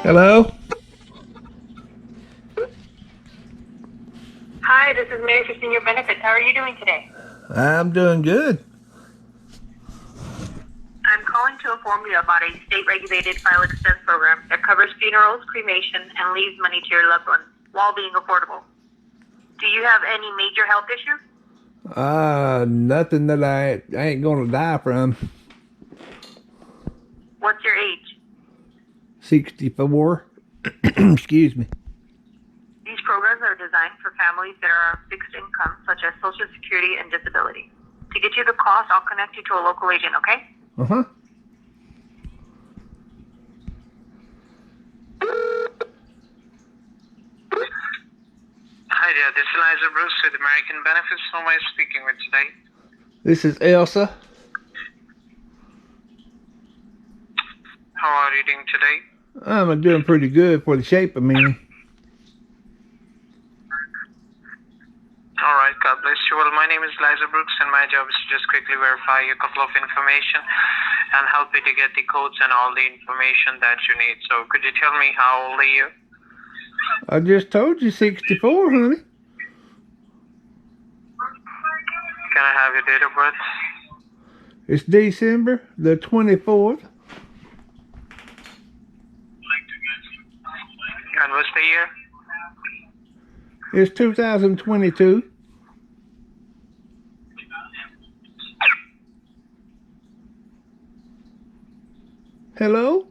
Hello? Hi, this is Mary for Senior Benefits. How are you doing today? I'm doing good. I'm calling to inform you about a state-regulated file expense program that covers funerals, cremation, and leaves money to your loved ones while being affordable. Do you have any major health issues? Nothing that I ain't gonna die from. What's your age? 64. Excuse me. These programs are designed for families that are on fixed income, such as Social Security and disability. To get you the cost, I'll connect you to a local agent, okay? Uh-huh. Hi there, this is Eliza Bruce with American Benefits. Who am I speaking with today? This is Elsa. How are you doing today? I'm doing pretty good for the shape of me. Alright, God bless you. Well, my name is Eliza Brooks and my job is to just quickly verify a couple of information and help you to get the codes and all the information that you need. So could you tell me how old are you? I just told you 64, honey. Can I have your date of birth? It's December the 24th. And what's the year? It's 2022. Hello?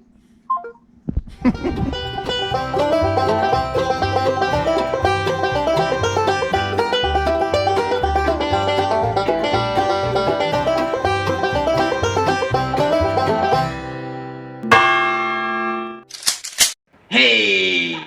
Hey!